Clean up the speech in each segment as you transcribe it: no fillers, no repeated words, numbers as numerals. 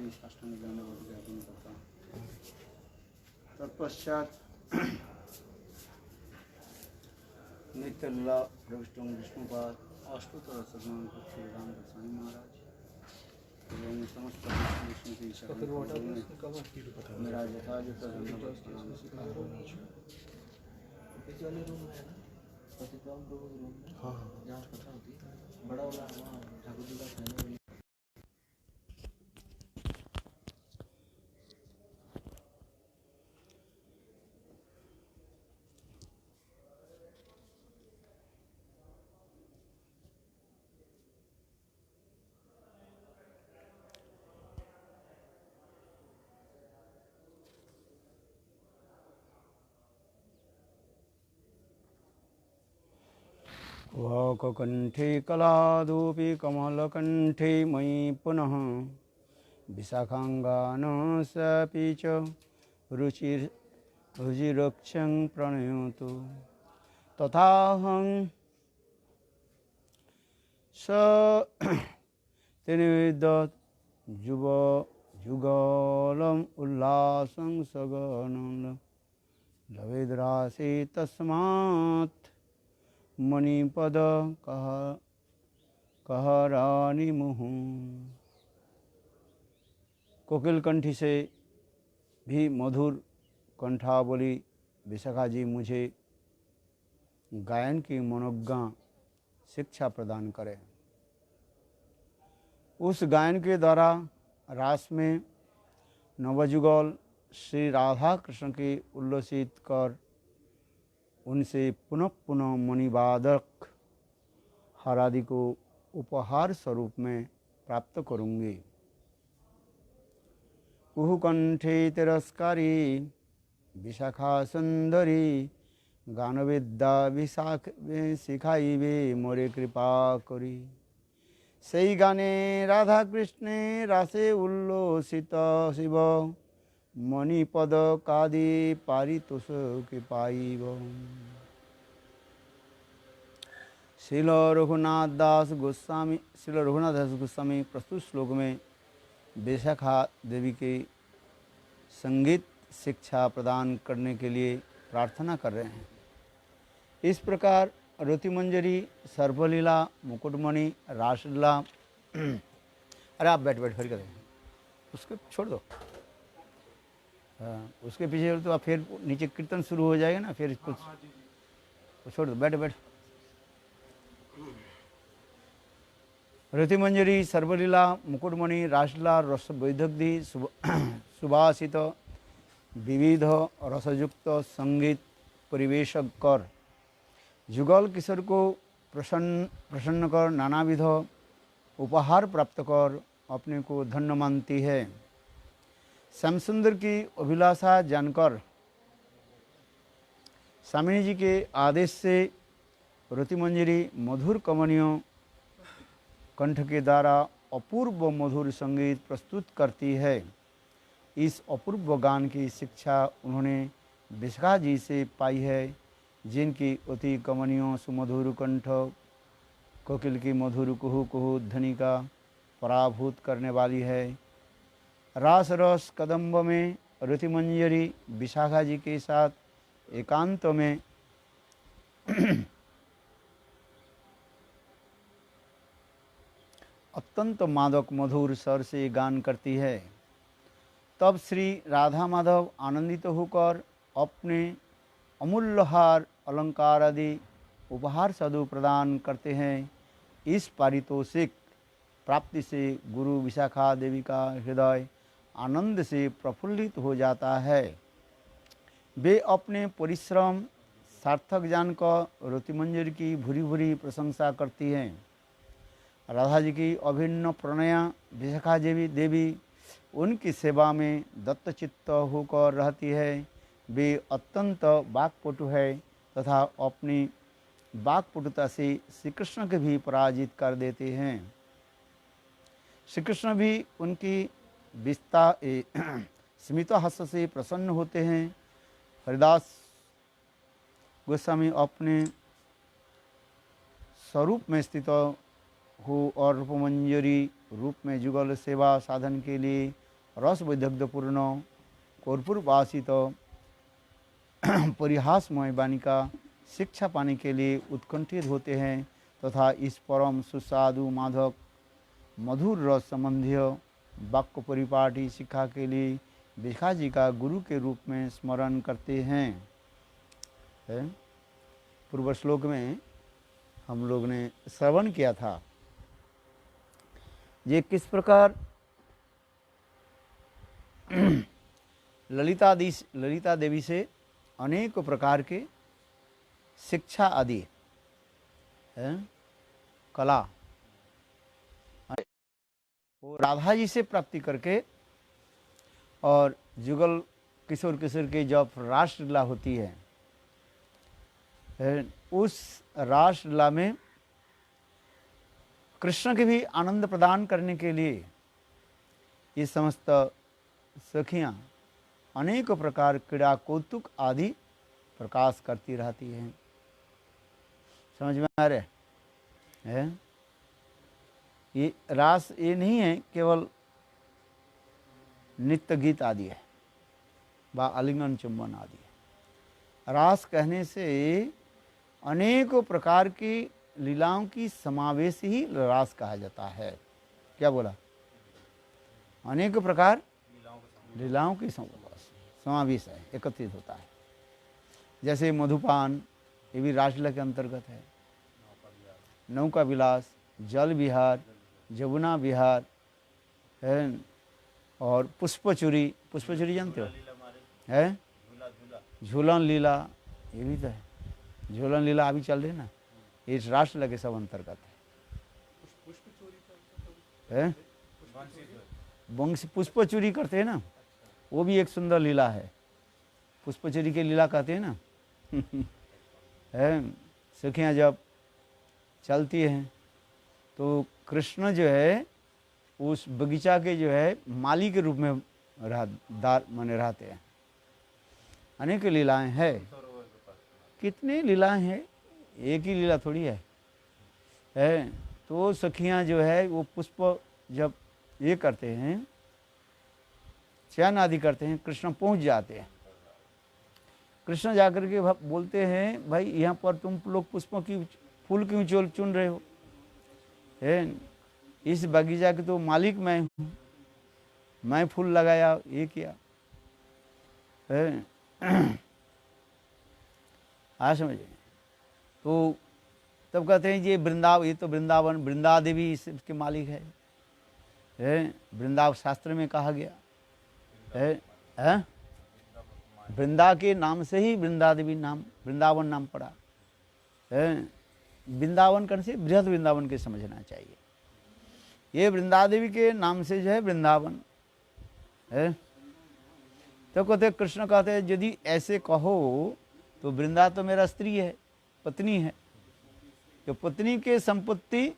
प्रणामी साष्टांग दंडवत ज्ञापन करता हूँ। तत्पश्चात नित्य लीला प्रविष्ट विष्णुपाद अष्टोत्तर सदमान श्री राम गोस्वामी महाराज एवं समस्त विष्णु की शरण मेरा यथायथ दंडवत हाँ बड़ा वाला ठाकुर जी का वाककण्ठे कलादोपि कमलकण्ठे मयि पुनः विशाखाङ्गानसपि च रुचिरक्षं प्रणयतु तथाहं स तेनविदत् जुगलम् उल्लासं सगनं लवेद्रासि तस्मात् मणिपद कहरानी मुहु। कोकिल कंठी से भी मधुर कंठावली विशाखा जी मुझे गायन की मनोज्ञ शिक्षा प्रदान करें। उस गायन के द्वारा रास में नवजुगल श्री राधा कृष्ण के उल्लसित कर उनसे पुनः पुनः मणिवादक हरादि को उपहार स्वरूप में प्राप्त करूँगी। कुहुकंठे तिरस्कारी विशाखा सुंदरी गान विद्या विशाख शिखाइबे मोरे कृपा करी। সেই গানে রাধা কৃষ্ণে রাসে উল্লসিত শিব মণিপদ কাদি পারিতোষকে পাইব। श्रील रघुनाथ दास गोस्वामी प्रस्तुत श्लोक में विशाखा देवी के संगीत शिक्षा प्रदान करने के लिए प्रार्थना कर रहे हैं। इस प्रकार रति मंजरी, सर्वलीला, मुकुटमणि, रासलीला अरे आप बैठ फिर करें उसको छोड़ दो। उसके पीछे तो आप फिर नीचे कीर्तन शुरू हो जाएगा ना, फिर कुछ छोड़ दो, बैठ। रति मंजरी, सर्वलीला, मुकुटमणि, रासलीला, रस वैदग्धि, सुभाषित विविध रसयुक्त संगीत परिवेशक कर जुगल किशोर को प्रसन्न कर नानाविध उपहार प्राप्त कर अपने को धन्य मानती है। श्याम सुंदर की अभिलाषा जानकर स्वामी जी के आदेश से रति मंजरी मधुर कमनीय कंठ के द्वारा अपूर्व मधुर संगीत प्रस्तुत करती है। इस अपूर्व गान की शिक्षा उन्होंने विशाखा जी से पाई है, जिनकी अति कमनीय सुमधुर कंठ कोकिल की मधुर कुहू कुहू ध्वनि का पराभूत करने वाली है। रास रस कदम्ब में रति मंजरी विशाखा जी के साथ एकांत में अत्यंत मादक मधुर स्वर से गान करती है। तब श्री राधा माधव आनंदित होकर अपने अमूल्य हार, अलंकार आदि उपहार साधु प्रदान करते हैं। इस पारितोषिक प्राप्ति से गुरु विशाखा देवी का हृदय आनंद से प्रफुल्लित हो जाता है। वे अपने परिश्रम सार्थक जानकर रति मंजरी की भूरी भूरी प्रशंसा करती हैं। राधा जी की अभिन्न प्रणया विशाखा देवी उनकी सेवा में दत्तचित्त होकर रहती है। वे अत्यंत वाक्पटु है तथा अपनी वाक्पटुता से श्री कृष्ण के भी पराजित कर देते हैं। श्री कृष्ण भी उनकी स्मित हास्य से प्रसन्न होते हैं। हरिदास गोस्वामी अपने स्वरूप में स्थित हो और रूपमंजरी रूप में जुगल सेवा साधन के लिए रस वैदग्ध्यपूर्ण कर्पूरवासित परिहासमय वाणी का शिक्षा पाने के लिए उत्कंठित होते हैं तथा इस परम सुस्वादु माधव मधुर रस संबंधी वाक्य परिपाटी शिक्षा के लिए भिखा जी का गुरु के रूप में स्मरण करते हैं। पूर्व श्लोक में हम लोग ने श्रवण किया था ये किस प्रकार ललिता देवी से अनेक प्रकार के शिक्षा आदि कला वो राधा जी से प्राप्ति करके और जुगल किशोर किशोर की जब रासलीला होती है उस रासलीला में कृष्ण के भी आनंद प्रदान करने के लिए ये समस्त सखियां अनेक प्रकार क्रीड़ा कौतुक आदि प्रकाश करती रहती हैं। समझ में आ रहा है? ये रास ये नहीं है केवल नित्य गीत आदि है व आलिंगन चुंबन आदि है। रास कहने से अनेकों प्रकार की लीलाओं की समावेश ही रास कहा जाता है। क्या बोला? अनेक प्रकार लीलाओं की समावेश है, एकत्रित होता है। जैसे मधुपान ये भी रासलीला के अंतर्गत है। नौका विलास, जल विहार, जमुना विहार है और पुष्पचूरी, पुष्पचूरी जानते हो है? झूलन लीला ये भी तो है। झूलन लीला अभी चल रही ना, ये रासलीला के सब अंतर्गत है। वंश पुष्पचूरी करते हैं ना, वो भी एक सुंदर लीला है। पुष्पचूरी की लीला कहते हैं ना है। सखियाँ जब चलती हैं तो कृष्ण जो है उस बगीचा के जो है माली के रूप में माने रहते हैं। अनेक लीलाएं हैं। कितने लीलाएं हैं, एक ही लीला थोड़ी है। तो सखियां जो है वो पुष्प जब ये करते हैं, चयन आदि करते हैं, कृष्ण पहुंच जाते हैं। कृष्ण जाकर के बोलते हैं भाई यहाँ पर तुम लोग पुष्पों की फूल क्यों चुन रहे हो? इस बगीचा के तो मालिक मैं हूँ, मैं फूल लगाया ये किया समझे? तो तब कहते हैं ये वृंदावन, ये तो वृंदावन, वृंदा देवी इसके मालिक है। वृंदावन शास्त्र में कहा गया है। वृंदा के नाम से ही वृंदा देवी नाम, वृंदावन नाम पड़ा है। वृंदावन करने से बृहद वृंदावन के समझना चाहिए। ये वृंदा देवी के नाम से जो है वृंदावन है। तो कहते कृष्ण कहते हैं यदि ऐसे कहो तो वृंदा तो मेरा स्त्री है, पत्नी है। तो पत्नी के संपत्ति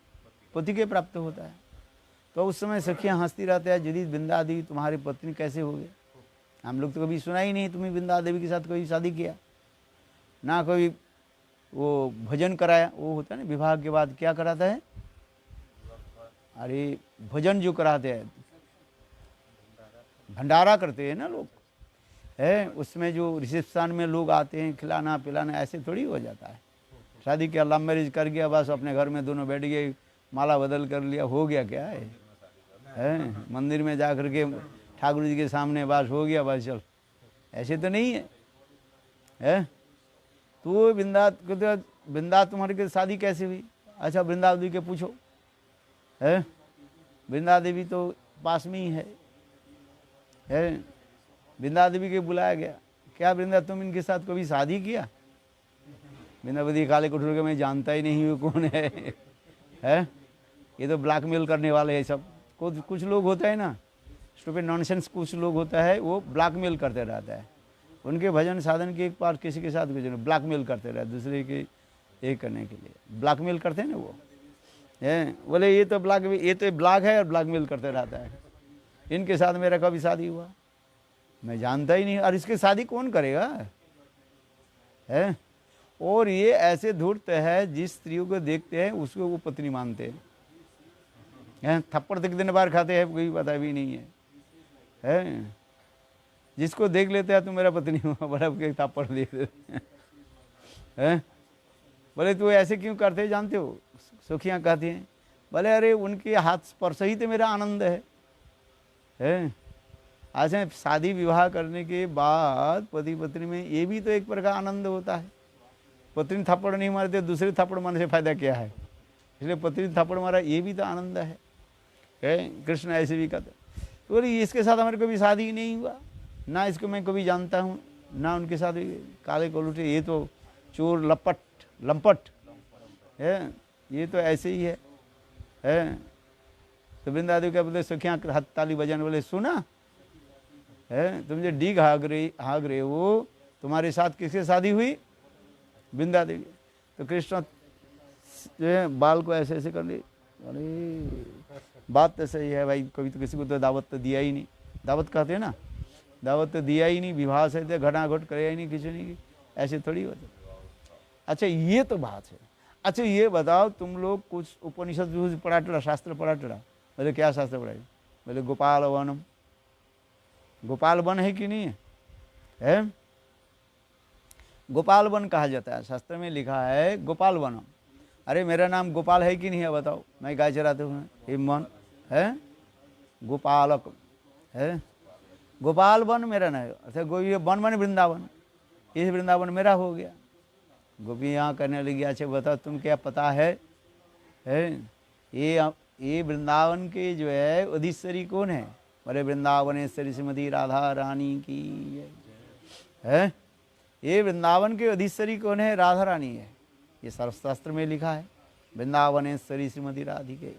पति के प्राप्त होता है। तो उस समय सखियाँ हंसती रहते हैं, यदि वृंदा देवी तुम्हारी पत्नी कैसे हो गई? हम लोग तो कभी सुना ही नहीं तुम्हें वृंदा देवी के साथ कोई शादी किया, ना कोई वो भजन कराया। वो होता है ना विवाह के बाद क्या कराता है? अरे भजन जो कराते हैं, भंडारा करते हैं ना लोग है। उसमें जो रिसेप्शन में लोग आते हैं, खिलाना पिलाना, ऐसे थोड़ी हो जाता है। शादी किया, लव मैरिज कर गया, बस अपने घर में दोनों बैठ गए, माला बदल कर लिया, हो गया क्या है? मंदिर में जा कर के ठाकुर जी के सामने बस हो गया, बस चल, ऐसे तो नहीं है। तो वृंदा तुम्हारी के शादी कैसे हुई? अच्छा वृंदा देवी के पूछो है। वृंदा देवी तो पास में ही है। वृंदा देवी के बुलाया गया, क्या वृंदा तुम इनके साथ कभी शादी किया? वृंदावती काले कुठुर के मैं जानता ही नहीं हूँ कौन है। ये तो ब्लैकमेल करने वाले हैं सब। कुछ लोग होता है ना स्टूपिड नॉनसेंस, कुछ लोग होता है वो ब्लैकमेल करते रहता है। उनके भजन साधन के एक बार किसी के साथ कुछ ब्लैकमेल करते रहते, दूसरे के एक करने के लिए ब्लैकमेल करते हैं ना वो बोले ये तो ब्लैक है और ब्लैकमेल करते रहता है। इनके साथ मेरा कभी शादी हुआ मैं जानता ही नहीं, और इसकी शादी कौन करेगा है? और ये ऐसे धूर्त है, जिस स्त्रियों को देखते हैं उसको वो पत्नी मानते हैं। थप्पड़ तक दिन बार खाते हैं, कोई पता भी नहीं है। जिसको देख लेते हैं तुम मेरा पत्नी हुआ, बड़ा के थप्पड़ देख देते हैं। बोले तू ऐसे क्यों करते जानते हो? सुखियाँ कहती हैं, बोले अरे उनके हाथ स्पर्श ही तो मेरा आनंद है। आज शादी विवाह करने के बाद पति पत्नी में ये भी तो एक प्रकार आनंद होता है। पत्नी थप्पड़ नहीं मारते, दूसरे थप्पड़ मारने से फायदा क्या है? इसलिए पत्नी थप्पड़ मारा, ये भी तो आनंद है। कृष्ण ऐसे भी कहते, तो बोले इसके साथ हमारे कभी शादी नहीं हुआ, ना इसको मैं कभी जानता हूँ, ना उनके साथ काले कोलूटे, ये तो चोर लंपट है, ये तो ऐसे ही है। तो वृंदादेव क्या बोलते, सुखियाँ हाथ ताली बजाने बोले सुना है, तुम जो डीग हाग रहे हो, तुम्हारे साथ किसकी शादी हुई? वृंदादेवी। तो कृष्ण जो है बाल को ऐसे ऐसे कर ली, अरे बात तो सही है भाई, कभी तो किसी को तो दावत तो दिया ही नहीं। दावत कहते हैं ना, दावत तो दिया ही नहीं, विवाह से घटाघट करे ही नहीं, किसी ने ऐसे थोड़ी होता। अच्छा ये तो बात है। अच्छा ये बताओ, तुम लोग कुछ उपनिषद पढ़ा टड़ा, शास्त्र पढ़ा टड़ा? बोले क्या शास्त्र पढ़ाई? बोले गोपाल वनम। गोपाल वन है कि नहीं है? गोपाल वन कहा जाता है, शास्त्र में लिखा है गोपाल वनम। अरे मेरा नाम गोपाल है कि नहीं है बताओ? मैं गाय चराते हूँ, हिमवन है, गोपालक है, गोपाल वन मेरा नहीं। अच्छा ये वन मन वृंदावन, इस वृंदावन मेरा हो गया। गोपी यहाँ करने लगी, अच्छा बताओ तुम क्या पता है ये वृंदावन के जो है अधिश्वरी कौन है? बोले वृंदावनेश्वरी श्रीमती राधा रानी की है। ये वृंदावन के अधिश्वरी कौन है? राधा रानी है। ये सर्वशास्त्र में लिखा है, वृंदावनेश्वरी श्रीमती राधिके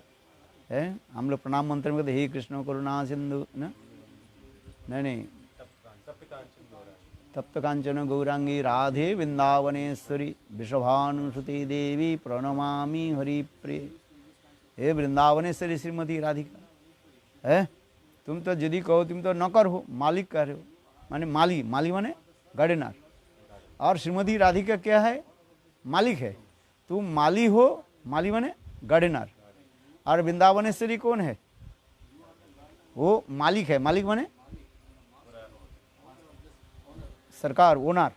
है। हम लोग प्रणाम मंत्र में कहते हे कृष्ण करुणा सिंधु ना, नहीं तप्त कांचन गौरांगी राधे वृंदावनेश्वरी विश्वभानुसुते देवी प्रणमामि हरिप्रिय। हे वृंदावनेश्वरी श्रीमती राधिका है। तुम तो यदि कहो तुम तो नौकर हो, मालिक कह रहे हो, माने माली माने गार्डनर, और श्रीमती राधिका क्या है? मालिक है। तुम माली हो, माली माने गार्डनर, और वृंदावनेश्वरी कौन है? वो मालिक है। मालिक माने सरकार, ओनर।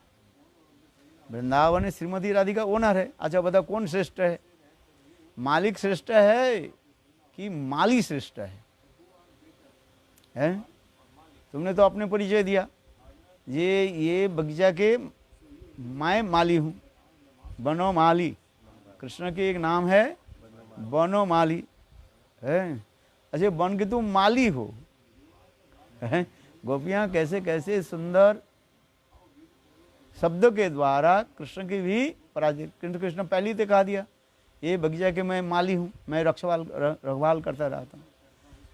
वृंदावन श्रीमती राधिका ओनर है। अच्छा बता कौन श्रेष्ठ है? मालिक श्रेष्ठ है कि माली श्रेष्ठ है? तुमने तो अपने परिचय दिया, ये बगीचा के मैं माली हूँ, बनो माली। कृष्ण के एक नाम है बनो माली है। अच्छा बन के तुम माली हो है? गोपियाँ कैसे कैसे सुंदर शब्दों के द्वारा कृष्ण की भी पराजय। किंतु कृष्ण पहले ही तो कहा दिया ये बगीचा के मैं माली हूँ, मैं रखवाल करता रहता हूँ।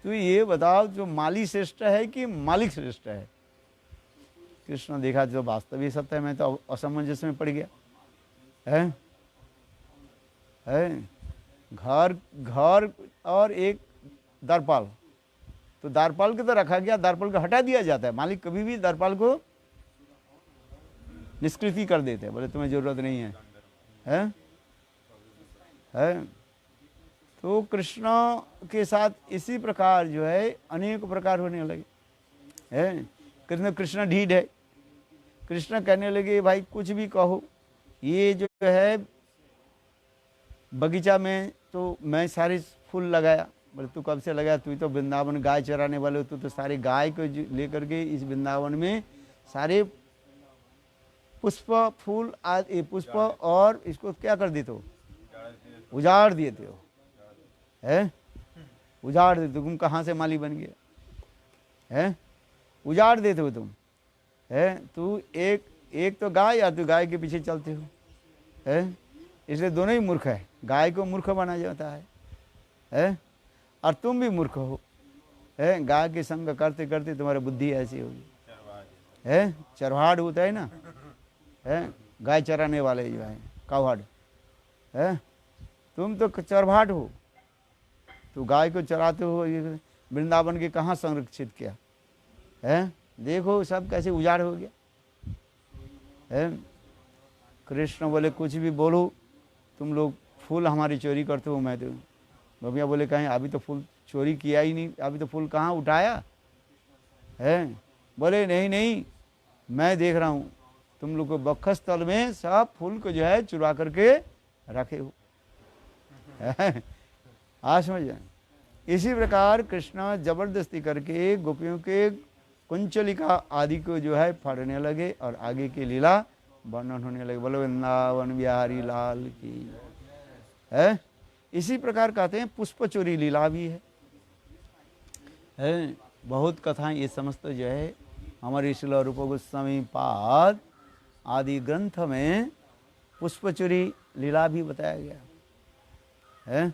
तो ये बताओ जो माली श्रेष्ठ है कि मालिक श्रेष्ठ है? कृष्ण देखा जो वास्तविक सत्य है, मैं तो असमंजस में पड़ गया है। घर और एक द्वारपाल, तो द्वारपाल को तो रखा गया, द्वारपाल को हटा दिया जाता है। मालिक कभी भी द्वारपाल को निष्कृति कर देते हैं, बोले तुम्हें जरूरत नहीं है। तो कृष्ण के साथ इसी प्रकार जो है अनेक प्रकार होने लगे हैं। कृष्ण ढीठ है। कृष्ण कहने लगे भाई कुछ भी कहो, ये जो है बगीचा में तो मैं सारे फूल लगाया। बोले तू कब से लगाया? तू तो वृंदावन गाय चराने वाले हो, तू तो सारे गाय को लेकर के इस वृंदावन में सारे पुष्प फूल आदि पुष्प और इसको क्या कर देते हो? उजाड़ देते हो है? उजाड़ देते हो। तुम कहाँ से माली बन गया है? उजाड़ देते हो तुम है। तू एक तो गाय या तू गाय के पीछे चलते हो है। इसलिए दोनों ही मूर्ख है। गाय को मूर्ख बना जाता है और तुम भी मूर्ख हो है। गाय के संग करते करते तुम्हारी बुद्धि ऐसी होगी है। चरवाड़ होता है ना है, गाय चराने वाले जो है कावड़ है। तुम तो चरवाड़ हो, तो गाय को चराते हो। वृंदावन के कहाँ संरक्षित किया है? देखो सब कैसे उजाड़ हो गया है। कृष्ण बोले कुछ भी बोलो, तुम लोग फूल हमारी चोरी करते हो। मैं तो बबिया बोले कहीं अभी तो फूल चोरी किया ही नहीं, अभी तो फूल कहाँ उठाया है। बोले नहीं नहीं, मैं देख रहा हूँ तुम लोग को वक्षस्थल में सब फूल को जो है चुरा करके रखे हो। आज समझ जाए। इसी प्रकार कृष्ण जबरदस्ती करके गोपियों के कुंचलिका आदि को जो है फाड़ने लगे और आगे की लीला वर्णन होने लगे। बोलो वृंदावन बिहारी लाल की है। इसी प्रकार कहते हैं पुष्प चोरी लीला भी है। बहुत कथाएं ये समस्त जो है हमारे श्रील रूप गोस्वामी पाद आदि ग्रंथ में पुष्प चोरी लीला भी बताया गया है।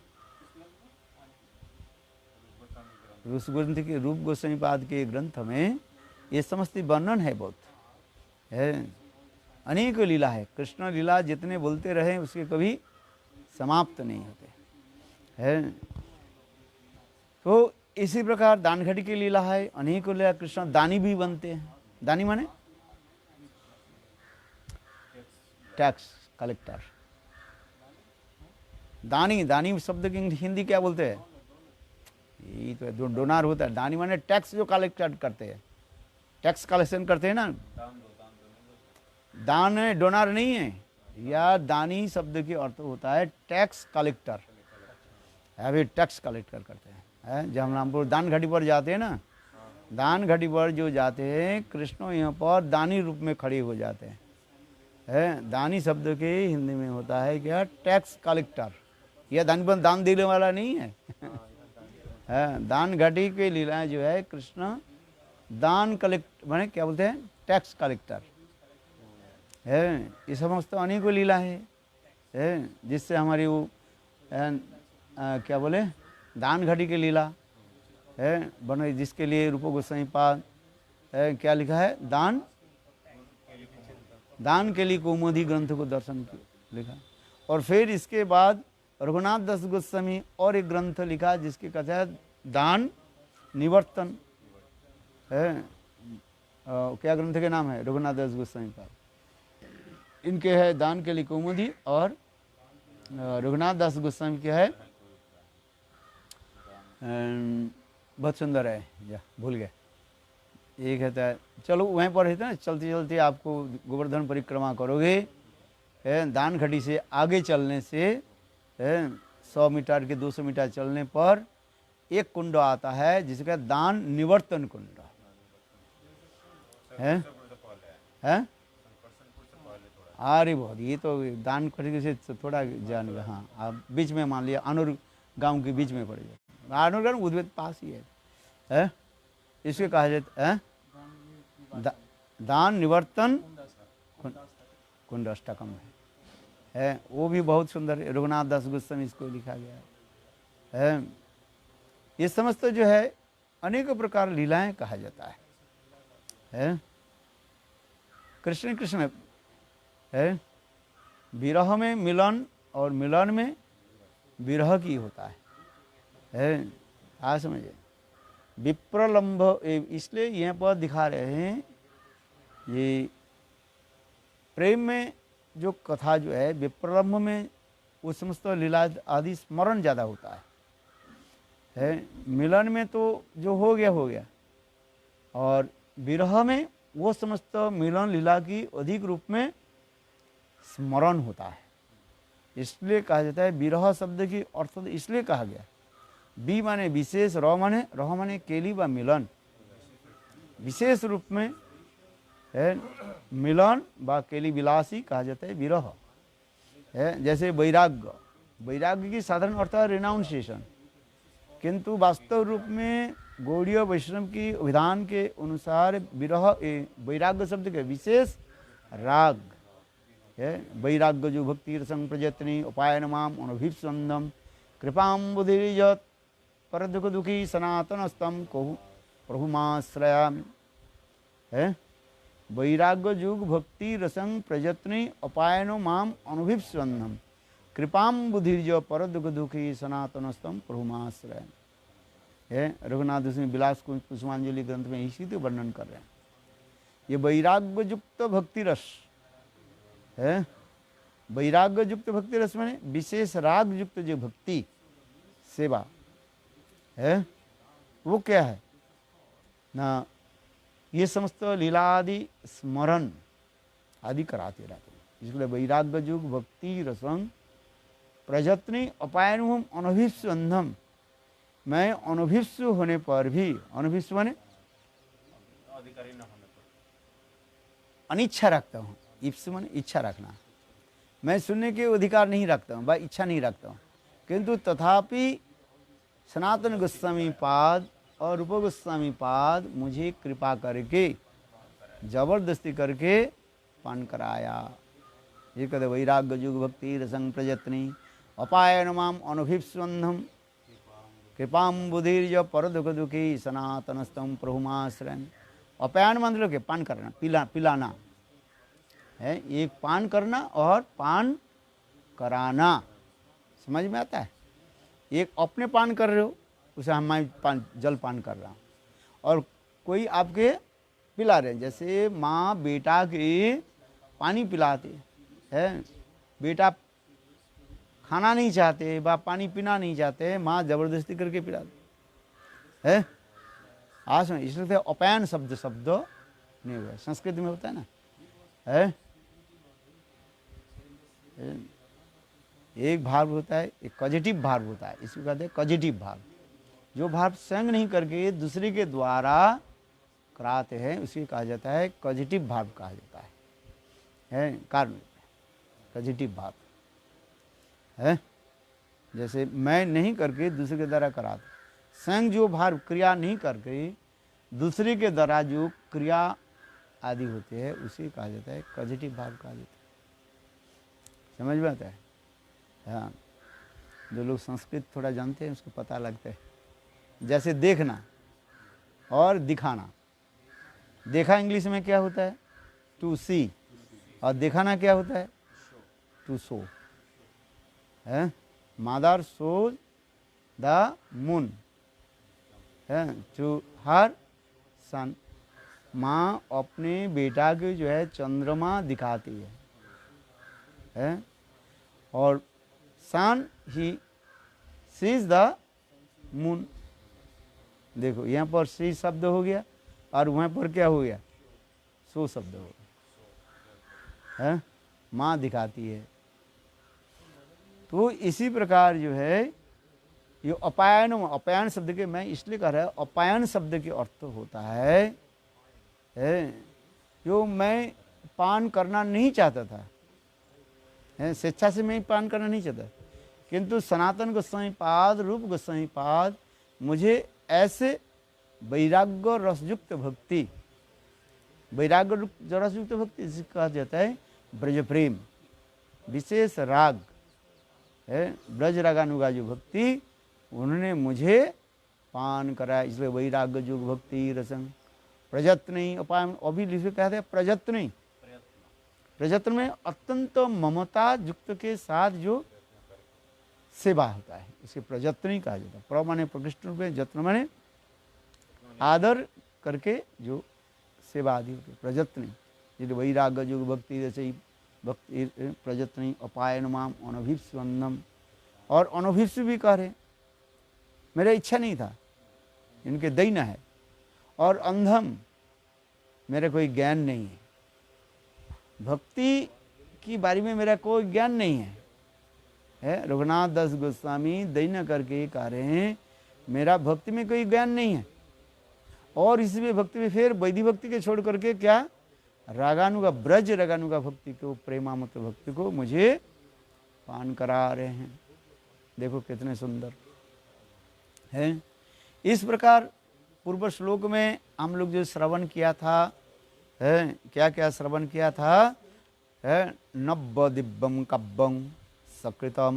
रूप गोस्वामी पाद के ग्रंथ में ये समस्त वर्णन है बहुत है। अनेक लीला है। कृष्ण लीला जितने बोलते रहे उसके कभी समाप्त नहीं होते है। तो इसी प्रकार दानघटी की लीला है। अनेकों लीला कृष्ण दानी भी बनते हैं। दानी माने टैक्स कलेक्टर। दानी, दानी शब्द की हिंदी क्या बोलते हैं? ये तो जो डोनार होता है। दानी माने टैक्स जो कलेक्ट करते हैं, टैक्स कलेक्शन करते हैं ना। दान है, डोनार नहीं है। या दानी शब्द की अर्थ होता है टैक्स कलेक्टर। अभी टैक्स कलेक्टर करते हैं। जब हम रामपुर दान घाटी पर जाते हैं ना, दान घाटी पर जो जाते हैं कृष्ण यहाँ पर दानी रूप में खड़े हो जाते हैं। दानी शब्द के हिंदी में होता है क्या? Tax collector. यह दान देने वाला नहीं है। दान घाटी के लीलाएं जो है कृष्ण दान कलेक्ट माने क्या बोलते हैं? टैक्स कलेक्टर है। ये समस्त अनेकों लीला है जिससे हमारी वो क्या बोले दान घाटी की लीला है बने, जिसके लिए रूप गोस्वामी पाद क्या लिखा है? दान के लिए कौमुदी ग्रंथ को दर्शन लिखा। और फिर इसके बाद रघुनाथ दास गोस्वामी और एक ग्रंथ लिखा जिसके कहते हैं दान निवर्तन है। क्या ग्रंथ के नाम है? रघुनाथ दास गोस्वामी पाद। इनके है दान के लिए कौमुदी और रघुनाथ दास गोस्वामी के है बहुत सुंदर है। या भूल गए। एक है, चलो वहीं पर है ना। चलते चलते आपको गोवर्धन परिक्रमा करोगे, दान घाटी से आगे चलने से 100 मीटर के 200 मीटर चलने पर एक कुंड आता है जिसका दान निवर्तन कुंड है। अरे बहुत, ये तो दान घाटी से थोड़ा जान गया। हाँ, आप बीच में मान लिया आनूर गांव के बीच में पड़ जाए। आनूर गांव उद्वैत पास ही है। इसके कहा जाता है दान निवर्तन कुंड अष्टकम है। वो भी बहुत सुंदर है। रघुनाथ दास गोस्वामी इसको लिखा गया है। ये समस्त जो है अनेक प्रकार लीलाएं कहा जाता है। कृष्ण कृष्ण है। विरह में मिलन और मिलन में विरह की होता है। आ समझे विप्रलंब, इसलिए यहाँ पर दिखा रहे हैं ये प्रेम में जो कथा जो है विप्रलंब में वो समस्त लीला आदि स्मरण ज़्यादा होता है। मिलन में तो जो हो गया और विरह में वो समस्त मिलन लीला की अधिक रूप में स्मरण होता है। इसलिए कहा जाता है विरह शब्द की अर्थ इसलिए कहा गया। बी माने विशेष, रह माने केली व मिलन। विशेष रूप में है मिलन व केली विलासी कहा जाता है विरह है। जैसे वैराग्य, वैराग्य की साधारण अर्थ है रिनाउंसिएशन, किंतु वास्तव रूप में गौड़ीय वैष्णव की विधान के अनुसार विरह वैराग्य शब्द के विशेष राग है। वैराग्य जो भक्ति रसंग प्रजत्नी उपायन माम अनभिस्वंदम कृपाम्बुधिर्यत पर दुख दुखी सनातन स्तम कहु प्रभुमाश्रयामि है। वैराग्य युग भक्ति रसंग प्रजत्नी उपायनो माम अनुभीस्वंदम कृपाम्बुधिर्य पर दुख दुखी सनातन स्तम प्रभुमाश्रयामि है। रघुनाथ उसमें विलास पुष्पांजलि ग्रंथ में इसी तो वर्णन कर रहे हैं। ये वैराग्य युक्त भक्ति रस है। वैराग्य युक्त भक्ति रस में विशेष राग युक्त जो भक्ति सेवा है वो क्या है ना? ये समस्त लीला आदि स्मरण आदि कराते रहते हैं। इसलिए वैराग्य युग भक्ति रसंग प्रजत्नि अपायनुम अनभिस्व अंधम, मैं अनभिस्व होने पर भी, अनभिस्व माने अधिकारी न होने पर, अनिच्छा रखता हूँ, इप्स माने इच्छा रखना, मैं सुनने के अधिकार नहीं रखता हूँ, इच्छा नहीं रखता हूँ, किंतु तथापि सनातन गोस्वामी पाद और रूप गोस्वामी पाद मुझे कृपा करके जबरदस्ती करके पान कराया। ये कहते वैराग्य युग भक्ति रसंग प्रयत्नी अपायन माम अनुभीस्वंधम कृपाम बुधिर्य पर दुख दुखी सनातनस्तम प्रभुमाश्रयन। अपायन मतलब के पान करना, पिलाना है, एक पान करना और पान कराना, समझ में आता है। एक अपने पान कर रहे हो, उसे हम जल पान कर रहा हूँ, और कोई आपके पिला रहे हैं, जैसे माँ बेटा के पानी पिलाते है, बेटा खाना नहीं चाहते बा पानी पीना नहीं चाहते, माँ जबरदस्ती करके पिलाते है। आज इसलिए अपायन शब्द नहीं हुआ, संस्कृत में होता है ना, है एक भाव होता है, एक पॉजिटिव भाव होता है, इसको कहते हैं पॉजिटिव भाव। जो भाव स्वयं नहीं करके दूसरे के द्वारा कराते हैं उसे कहा जाता है पॉजिटिव भाव कहा जाता है कारण पॉजिटिव भाव है। जैसे मैं नहीं करके दूसरे के द्वारा कराते, स्वयं जो भाव क्रिया नहीं करके दूसरे के द्वारा जो क्रिया आदि होते हैं उसे कहा जाता है पॉजिटिव भाव कहा जाता है। समझ में आता है। हाँ, जो लोग संस्कृत थोड़ा जानते हैं उसको पता लगता है। जैसे देखना और दिखाना, देखा इंग्लिश में क्या होता है, टू सी, और दिखाना क्या होता है, टू शो है। मदर शोज द मून है टू हर सन, माँ अपने बेटा के जो है चंद्रमा दिखाती है, और सन ही सीज द मून। देखो यहाँ पर सी शब्द हो गया और वहाँ पर क्या हो गया, सो शब्द हो गया है, माँ दिखाती है। तो इसी प्रकार जो है ये अपायन शब्द के, मैं इसलिए कह रहा हूँ अपायन शब्द के अर्थ होता है जो मैं पान करना नहीं चाहता था, स्वेच्छा से मैं पान करना नहीं चाहता, किंतु सनातन गोस्वामी पाद रूप गोस्वामी पाद मुझे ऐसे वैराग्य रसयुक्त भक्ति, वैराग्य रसयुक्त भक्ति जिसे कहा जाता है ब्रज प्रेम, विशेष राग है, ब्रज रागानुगा जो भक्ति उन्होंने मुझे पान कराया। इसलिए वैराग्य युग भक्ति रसंग प्रयत्न अपायन, अभी लिखे कहते हैं प्रयत्न, प्रयत्न में अत्यंत ममता युक्त के साथ जो सेवा होता है इसे प्रयत्न कहा जाता है। प्र माने प्रकृष्ट रूप में, जत्न माने आदर करके जो सेवा आदि होती है प्रयत्न। यदि वैराग्य युग भक्ति जैसे भक्ति प्रयत्न अपायन माम अनभिस्वंदम, और अनभिस्व भी कह रहे, मेरा इच्छा नहीं था, इनके दैन्य है, और अंधम, मेरा कोई ज्ञान नहीं है, भक्ति की बारे में मेरा कोई ज्ञान नहीं है। रघुनाथ दास गोस्वामी दैन्य करके कह रहे हैं मेरा भक्ति में कोई ज्ञान नहीं है, और इसमें भक्ति में फिर वैधि भक्ति के छोड़ करके क्या रागानुगा, ब्रज रागानुगा भक्ति को, प्रेमामृत भक्ति को मुझे पान करा रहे हैं। देखो कितने सुंदर है। इस प्रकार पूर्व श्लोक में हम लोग जो श्रवण किया था है, क्या क्या श्रवण किया था है, नब्ब दिव्यम कब्बं सकृतम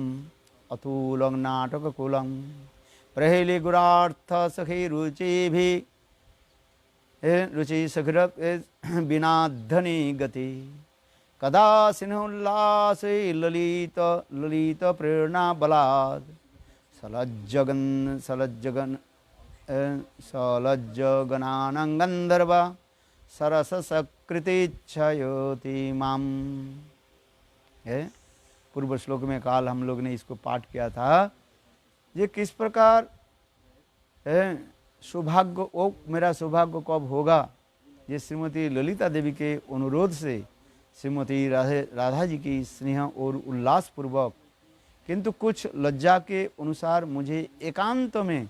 अतुलं नाटक कुलं प्रहेले गुरार्थ सखी रुचि भी रुचि सखर बिना धनी गति कदा सिन्होल्लास ललित ललित प्रेरणा बलाद सलज्जगनानं गंधर्व सरस सकृतिच्छयोति माम। है पूर्व श्लोक में काल हम लोग ने इसको पाठ किया था। ये किस प्रकार सौभाग्य, वो मेरा सौभाग्य कब होगा ये श्रीमती ललिता देवी के अनुरोध से श्रीमती राधा जी की स्नेह और उल्लासपूर्वक किंतु कुछ लज्जा के अनुसार मुझे एकांत में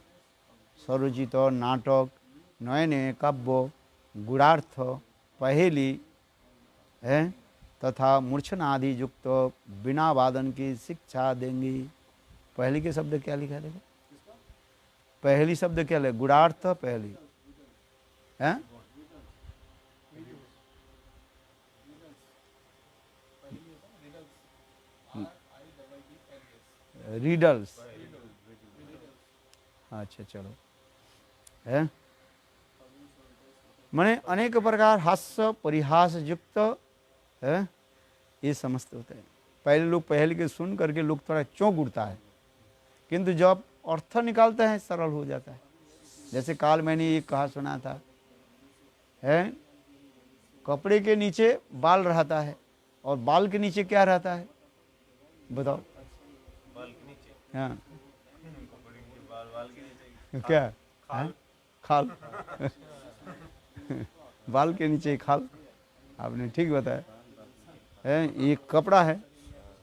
स्वरचित नाटक, नए नए काव्य, गूढ़ार्थ, पहेली है तथा मूर्छना आदि युक्त बिना वादन की शिक्षा देंगी। पहेली के शब्द क्या लिखा है? पहेली शब्द क्या है? गूढ़ार्थ पहेली है। रीडल्स, अच्छा चलो है। माने अनेक प्रकार हास्य परिहास युक्त है, ये समस्त होते हैं। पहले लोग पहले के सुन करके लोग थोड़ा चौंक उठता है, किंतु जब अर्थ निकालते हैं सरल हो जाता है। जैसे काल मैंने ये कहा सुना था है, कपड़े के नीचे बाल रहता है और बाल के नीचे क्या रहता है बताओ? बाल के नीचे, हाँ कपड़े के बाल के नीचे क्या है? खाल बाल के नीचे खाल, आपने ठीक बताया है। ये कपड़ा है,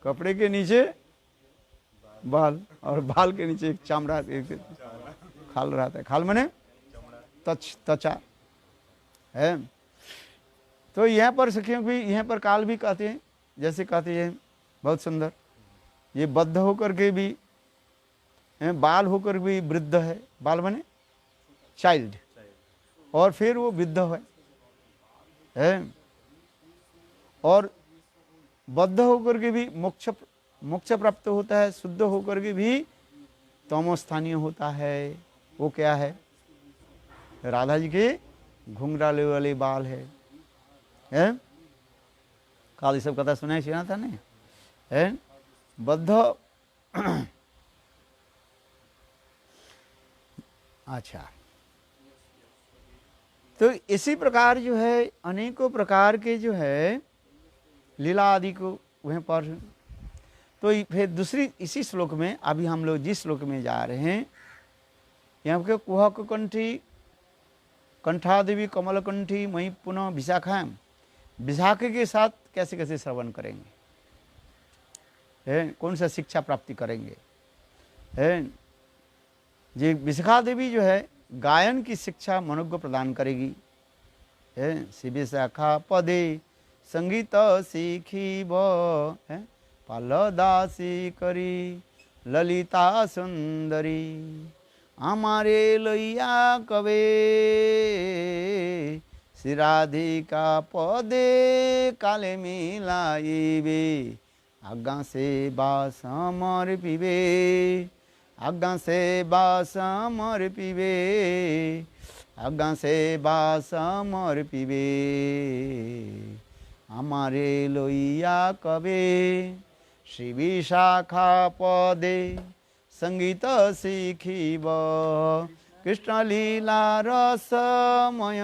कपड़े के नीचे बाल और बाल के नीचे एक चमड़ा, एक खाल रहता है। खाल माने त्वचा है। तो यहाँ पर सखियों भी, यहाँ पर काल भी कहते हैं, जैसे कहते हैं बहुत सुंदर, ये बद्ध होकर के भी है, बाल होकर भी वृद्ध है। बाल माने चाइल्ड, और फिर वो वृद्ध है और बद्ध होकर के भी मोक्ष मोक्ष प्राप्त होता है, शुद्ध होकर के भी तमोस्थानीय होता है। वो क्या है? राधा जी के घुंघराले वाले बाल है। काल ये सब कथा सुना था नहीं है? बद्ध अच्छा, तो इसी प्रकार जो है अनेकों प्रकार के जो है लीला आदि को वहीं पर। तो फिर दूसरी इसी श्लोक में, अभी हम लोग जिस श्लोक में जा रहे हैं, यहाँ पे कुहक कंठी कंठादेवी कमलकंठी मई पुनः विशाखाएं, विशाखे के साथ कैसे कैसे श्रवण करेंगे है, कौन सा शिक्षा प्राप्ति करेंगे है। ये विशाखा देवी जो है गायन की शिक्षा मनुष्य को प्रदान करेगी है। शिविशाखा पदे संगीत सीखी है, पालदासी करी ललिता सुंदरी, हमारे लैया कवे श्री राधिका पदे काले मिलाइबे, आज्ञा से बास समर पीबे, आज्ञा से बास समर पीबे, आज्ञा से बास समर पीबे, हमारे लोइया कवे श्री विशाखा पदे संगीत सीखीब, कृष्ण लीला रसमय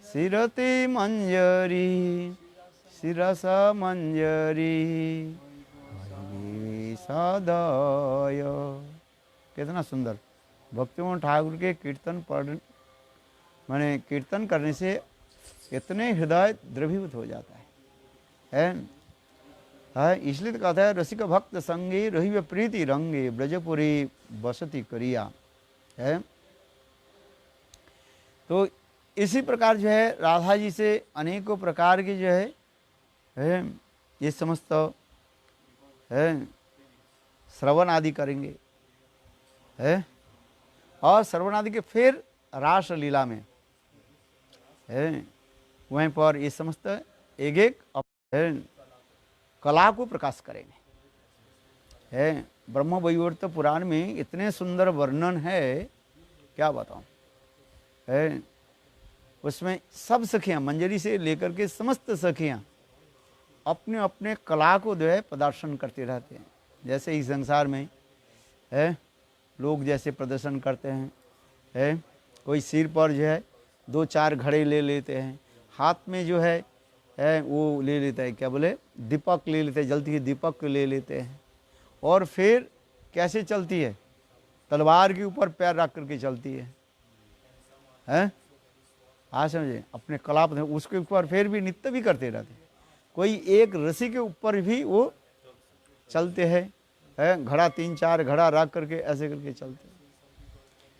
शिरति मंजरी शिरस मंजरी सदय। कितना सुंदर भक्तिमोहन ठाकुर के कीर्तन पढ़ माने कीर्तन करने से इतने हृदय द्रवीभूत हो जाता है। इसलिए तो कहता है रसिक भक्त संगे रही प्रीति रंगे, ब्रजपुरी बसती करिया है। तो इसी प्रकार जो है राधा जी से अनेकों प्रकार की जो है ये समस्त है श्रवण आदि करेंगे है। और श्रवण आदि के फिर रास लीला में है, वहीं पर ये समस्त एक एक कला को प्रकाश करेंगे है। ब्रह्म वैवर्त पुराण में इतने सुंदर वर्णन है, क्या बताऊं है। उसमें सब सखियां मंजरी से लेकर के समस्त सखियां अपने अपने कला को जो है प्रदर्शन करते रहते हैं। जैसे इस संसार में है लोग जैसे प्रदर्शन करते हैं है, कोई सिर पर जो है 2-4 घड़े ले लेते हैं, हाथ में जो है वो ले लेता है, क्या बोले, दीपक ले लेते हैं, जलती हुई दीपक ले लेते हैं। और फिर कैसे चलती है? तलवार के ऊपर पैर रख करके चलती है हाँ समझे, अपने कलाप उसके ऊपर फिर भी नित्य भी करते रहते। कोई एक रस्सी के ऊपर भी वो चलते हैं, है घड़ा 3-4 घड़ा रख करके ऐसे करके चलते,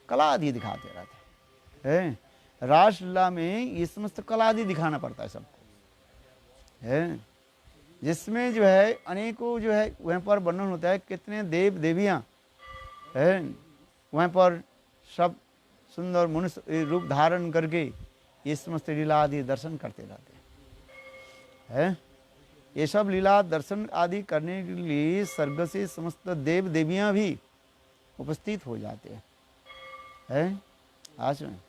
कला आदि दिखाते रहते हैं। रासलीला में ये समस्त कला आदि दिखाना पड़ता है सबको, है जिसमें जो है अनेकों जो है वहाँ पर वर्णन होता है, कितने देव देवियाँ है वहाँ पर सब सुंदर मनुष्य रूप धारण करके ये समस्त लीला आदि दर्शन करते रहते हैं। ये सब लीला दर्शन आदि करने के लिए स्वर्ग से समस्त देव देवियाँ भी उपस्थित हो जाते हैं। आज में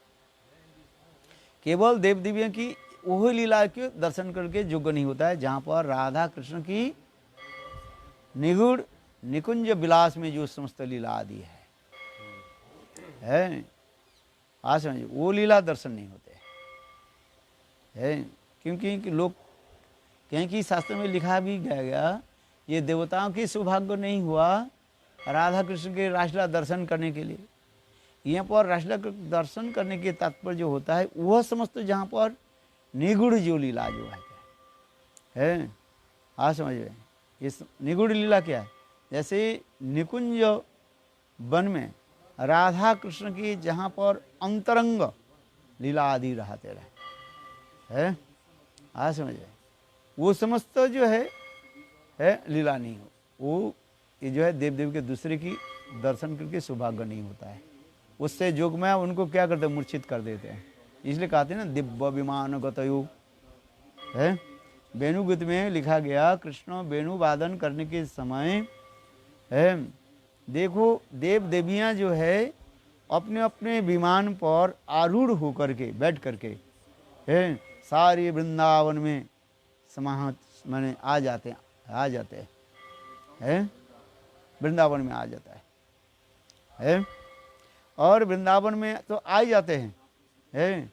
केवल देव देवियों की वही लीला के दर्शन करके योग्य नहीं होता है, जहाँ पर राधा कृष्ण की निगूढ़ निकुंज विलास में जो समस्त लीला आदि है आज समझिए, वो लीला दर्शन नहीं होते है। क्योंकि लोग कहीं की शास्त्र में लिखा भी गया, ये देवताओं की सौभाग्य नहीं हुआ राधा कृष्ण के रासलीला दर्शन करने के लिए। यहाँ पर रासलीला दर्शन करने के तात्पर्य जो होता है वह समस्त जहाँ पर निगूढ़ जो लीला जो है हाँ समझ रहे हैं। ये निगूढ़ लीला क्या है, जैसे निकुंज वन में राधा कृष्ण की जहाँ पर अंतरंग लीला आदि रहते रहे है, हाँ समझ रहे, वो समस्त जो है लीला नहीं हो, वो ये जो है देव देव के दूसरे की दर्शन करके सौभाग्य नहीं होता है। उससे जोगमाया उनको क्या करते हैं, मूर्छित कर देते हैं। इसलिए कहते हैं ना दिव्य विमान गतयु है। वेणुगीत में लिखा गया, कृष्ण वेणु वादन करने के समय है देखो देव देवियाँ जो है अपने अपने विमान पर आरूढ़ होकर के बैठ करके है सारे वृंदावन में समाहित माने आ जाते हैं वृंदावन में आ जाता है और वृंदावन में तो आ ही जाते हैं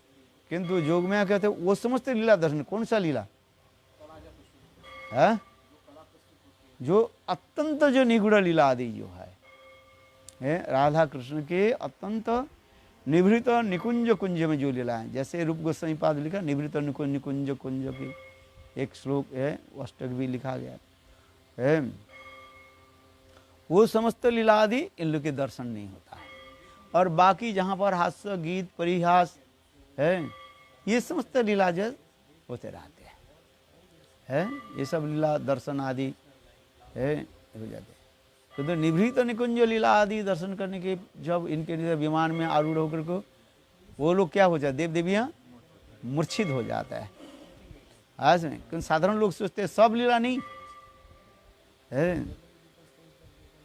किंतु जोग में कहते हैं वो समस्त लीला दर्शन। कौन सा लीला है, जो अत्यंत जो निगूढ़ लीला आदि जो है राधा कृष्ण के अत्यंत निभृत निकुंज कुंज में जो लीला है, जैसे रूप गोस्वामी पाद लिखा निभृत निकुंज कुंज की एक श्लोक है, अष्टक भी लिखा गया है। वो समस्त लीला आदि इन लोग के दर्शन नहीं होता है। और बाकी जहाँ पर हास्य गीत परिहास है ये समस्त लीला जो होते रहते हैं ये सब लीला दर्शन आदि है हो जाते हैं। तो निभृत निकुंज लीला आदि दर्शन करने के जब इनके विमान में आरूढ़ होकर को वो लोग क्या हो जाते, देव देवियाँ मूर्छित हो जाता है आज में। क्योंकि साधारण लोग सोचते हैं सब लीला नहीं है,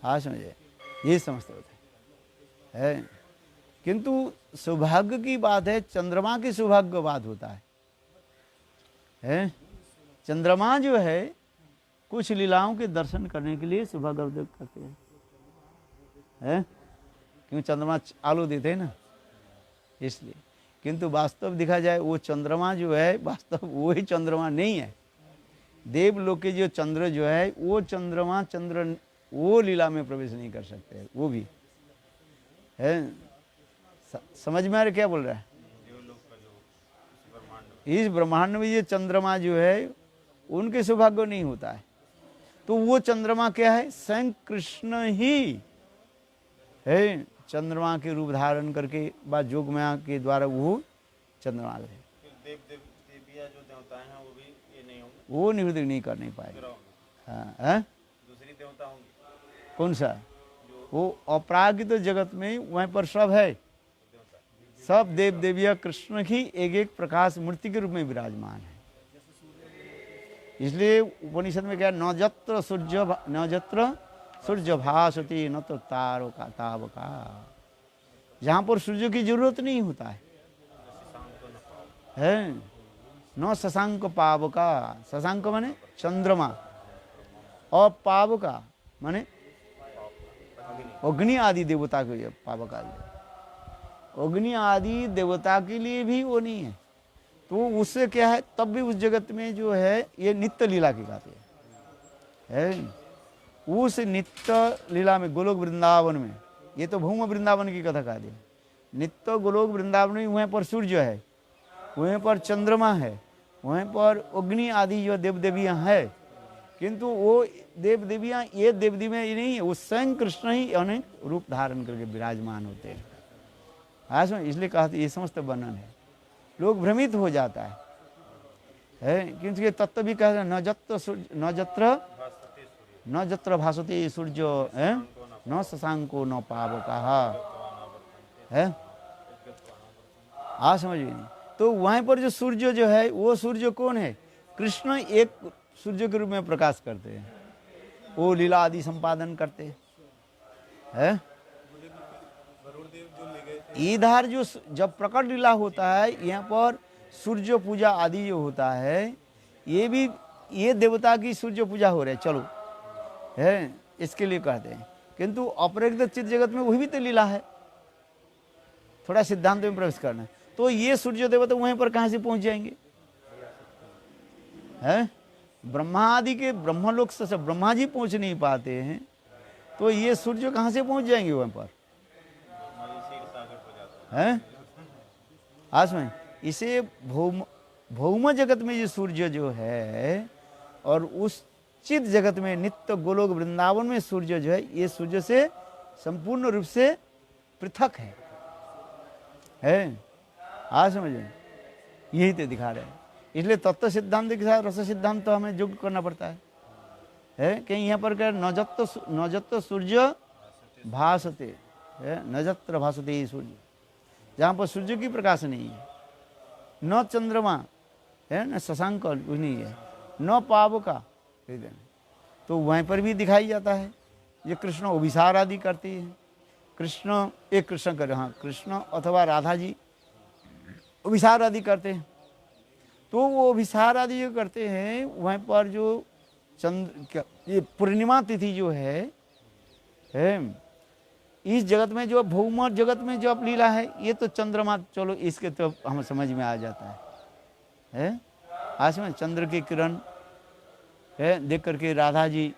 आज समझे ये समझते होते है। किंतु सौभाग्य की बात है, चंद्रमा की सौभाग्य बात होता है। चंद्रमा जो है कुछ लीलाओं के दर्शन करने के लिए सौभाग्य करते हैं क्यों चंद्रमा आलो देते हैं ना इसलिए। किंतु वास्तव देखा जाए वो चंद्रमा जो है वास्तव वो ही चंद्रमा नहीं है। देवलोक के जो चंद्र जो है वो चंद्रमा चंद्र वो लीला में प्रवेश नहीं कर सकते, वो भी है। समझ में आ रहा क्या बोल रहा है? इस ब्रह्मांड में ये चंद्रमा जो है उनके सौभाग्य नहीं होता है। तो वो चंद्रमा क्या है, स्वयं कृष्ण ही है चंद्रमा के रूप धारण करके बा जोगमाया के द्वारा वो चंद्रमा है। देवियाँ जो देवताएं हैं वो भी ये नहीं होंगे, वो निवृत्ति नहीं कर नहीं पाएंगे। हाँ दूसरी देवता होंगी। कौन सा? वो अपरागित जगत में वहाँ पर सब है, सब देव देविया कृष्ण ही एक एक प्रकाश मूर्ति के रूप में विराजमान है। इसलिए उपनिषद में क्या, नजत्र सूर्य भासति न तो तारो का तावका, जहाँ पर सूर्य की जरूरत नहीं होता है न शशांक पावका। शशांक माने चंद्रमा और पावका माने अग्नि आदि देवता के पावक आदि अग्नि आदि देवता के लिए भी वो नहीं है। तो उससे क्या है, तब भी उस जगत में जो है ये नित्य लीला की गाती है। उस नित्य लीला में गोलोक वृंदावन में, ये तो भूम वृंदावन की कथा कहा दी, नित्य गोलोक वृंदावन में वहाँ पर सूर्य है, वहीं पर चंद्रमा है, वहीं पर अग्नि आदि जो देव देवियाँ है, किंतु वो देव देवियाँ ये देव देवियाँ ये नहीं है, वो स्वयं कृष्ण ही अनेक रूप धारण करके विराजमान होते हैं। आज में इसलिए कहा ये समस्त वर्णन है, लोग भ्रमित हो जाता है क्योंकि ये तत्व भी कह रहे हैं, न जत्र भासते सूर्य है, न शशांको न पावकः है। आज समझिए नहीं, तो वहीं पर जो सूर्य जो है, वो सूर्य कौन है? कृष्ण एक सूर्य के रूप में प्रकाश करते हैं, वो लीला आदि संपादन करते हैं। इधर जो जब प्रकट लीला होता है, यहाँ पर सूर्य पूजा आदि जो होता है, ये भी ये देवता की सूर्य पूजा हो रही है, चलो है, इसके लिए कहते हैं। किंतु अपरिग्ध चित्त जगत में वही भी तो लीला है, थोड़ा सिद्धांत में प्रवेश करना है। तो ये सूर्य देवता वहीं पर कहाँ से पहुंच जाएंगे? है ब्रह्मा आदि के ब्रह्मलोक से ब्रह्मा जी पहुंच नहीं पाते हैं, तो ये सूर्य कहाँ से पहुंच जाएंगे वहीं पर? है आज में इसे भौम जगत में जो सूर्य जो है, और उस चित जगत में नित्य गोलोक वृंदावन में सूर्य जो है, ये सूर्य से संपूर्ण रूप से पृथक है। आज समझे, यही तो दिखा रहे हैं। इसलिए तत्व सिद्धांत के साथ रस सिद्धांत तो हमें युक्त करना पड़ता है कहीं यहाँ पर क्या, नजत्त सूर्य भासते है, नजत्र भासते सूर्य, जहाँ पर सूर्य की प्रकाश नहीं है, न चंद्रमा है, न शशांक नहीं है, न पावका, तो वहीं पर भी दिखाई जाता है। ये कृष्ण अभिसार आदि करती है, कृष्ण एक कृष्ण कर, हाँ कृष्ण अथवा राधा जी अभिसार आदि करते हैं। तो वो अभिसार आदि जो करते हैं, वहीं पर जो चंद्र ये पूर्णिमा तिथि जो है इस जगत में जो भौम जगत में जो अब लीला है, ये तो चंद्रमा, चलो इसके तो हम समझ में आ जाता है आज में चंद्र की किरण है देख करके राधा जी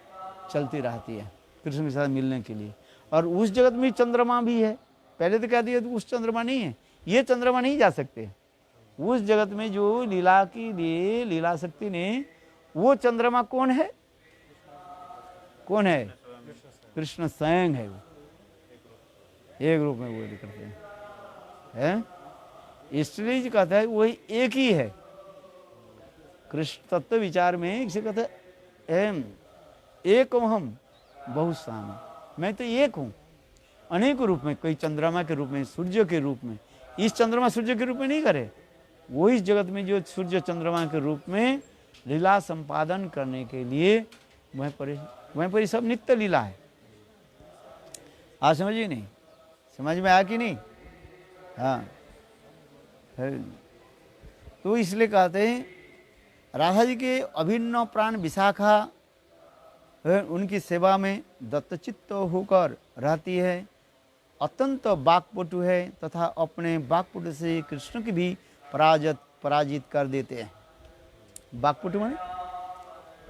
चलती रहती है कृष्ण के साथ मिलने के लिए, और उस जगत में चंद्रमा भी है। पहले तो कह दिया तो उस चंद्रमा नहीं है, ये चंद्रमा नहीं जा सकते उस जगत में जो लीला की लिए लीला शक्ति ने, वो चंद्रमा कौन है? कौन है? कृष्ण स्वयं है, वो एक रूप में वो करते हैं। इसलिए जो कहता है वही एक ही है। कृष्ण तत्व विचार में इसे कहते हैं एक हम बहुत साम, मैं तो एक हूँ अनेक रूप में, कोई चंद्रमा के रूप में, सूर्य के रूप में। इस चंद्रमा सूर्य के रूप में नहीं करे, वो इस जगत में जो सूर्य चंद्रमा के रूप में लीला संपादन करने के लिए वहीं पर सब नित्य लीला है। आज समझिए नहीं, समझ में आया कि नहीं? हाँ तो इसलिए कहते हैं राधा जी के अभिन्न प्राण विशाखा उनकी सेवा में दत्तचित्त होकर रहती है, अत्यंत बाकपटु है तथा अपने बाकपटु से कृष्ण की भी पराजित कर देते हैं। बाकपटु माने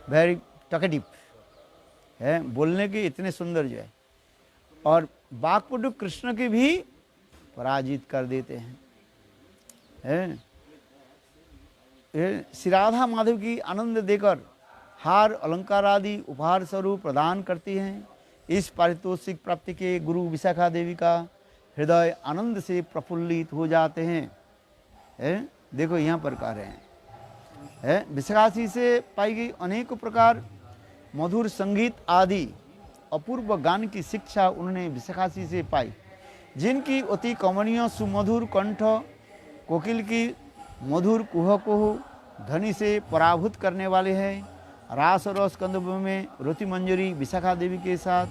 वेरी टॉकेटिव है, बोलने के इतने सुंदर जो है, और बाकपटु कृष्ण की भी पराजित कर देते हैं। श्री राधा माधव की आनंद देकर हार अलंकार आदि उपहार स्वरूप प्रदान करती हैं। इस पारितोषिक प्राप्ति के गुरु विशाखा देवी का हृदय आनंद से प्रफुल्लित हो जाते हैं। देखो यहाँ पर कह रहे हैं विशाखासी से पाई गई अनेक प्रकार मधुर संगीत आदि अपूर्व गान की शिक्षा उन्होंने विशाखासी से पाई, जिनकी अति कमनीय सुमधुर कंठ कोकिल की मधुर कुह कुह ध्वनि से पराभूत करने वाले हैं। रास रस कंदर्प में रति मंजरी विशाखा देवी के साथ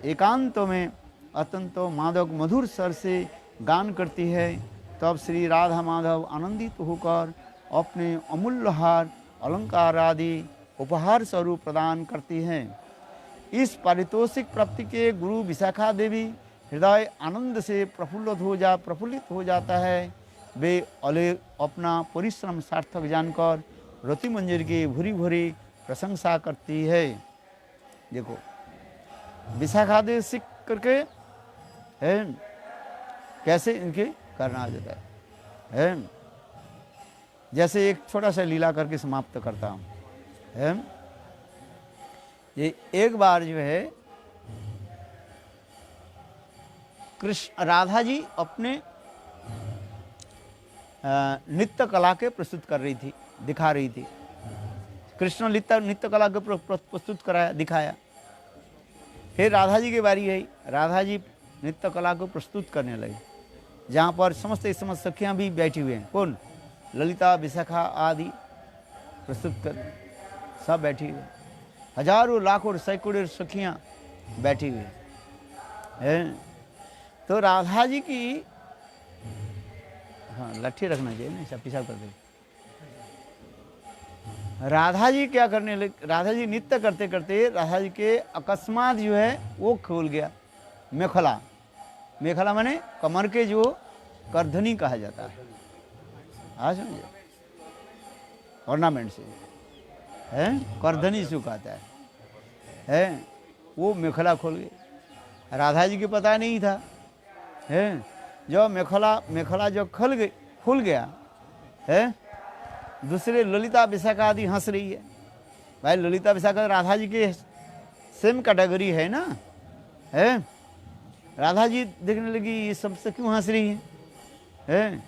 एकांत में अत्यंत मादक मधुर स्वर से गान करती है। तब श्री राधा माधव आनंदित होकर अपने अमूल्य हार अलंकार आदि उपहार स्वरूप प्रदान करती हैं। इस पारितोषिक प्राप्ति के गुरु विशाखा देवी हृदय आनंद से प्रफुल्लित हो जाता है। वे अपना परिश्रम सार्थक जानकर रति मंजरी की भूरी भूरी प्रशंसा करती है। देखो विशाखा देवी सीख करके कैसे इनके करना आ जाता है। जैसे एक छोटा सा लीला करके समाप्त करता हूँ। है ये एक बार जो है कृष्ण राधा जी अपने नृत्य कला के प्रस्तुत कर रही थी, दिखा रही थी। कृष्ण नृत्य कला को प्रस्तुत कराया, दिखाया। फिर राधा जी की बारी आई, राधा जी नृत्य कला को प्रस्तुत करने लगी, जहाँ पर समस्त सखियाँ भी बैठी हुए हैं। कौन? ललिता, विशाखा आदि प्रस्तुत कर, सब बैठी हुए, हजारों लाखों सैकड़ों सखियाँ बैठी हुई हैं। तो राधा जी की, हाँ लट्ठी रखना चाहिए ना, सब पिछाड़ कर दे। राधा जी क्या करने लगे? राधा जी नृत्य करते करते राधा जी के अकस्मात जो है वो खोल गया मेखला। मेखला माने कमर के जो करधनी कहा जाता है, हाँ समझे, ऑर्नामेंट से है, करधनी से कहता है, वो मेखला खोल गए। राधा जी के पता नहीं था, है जो मेखला जो खुल गया है। दूसरे ललिता विशाखा आदि हंस रही है। भाई ललिता विशाखा राधा जी के सेम कैटेगरी है ना, है। राधा जी देखने लगी ये सबसे क्यों हंस रही है?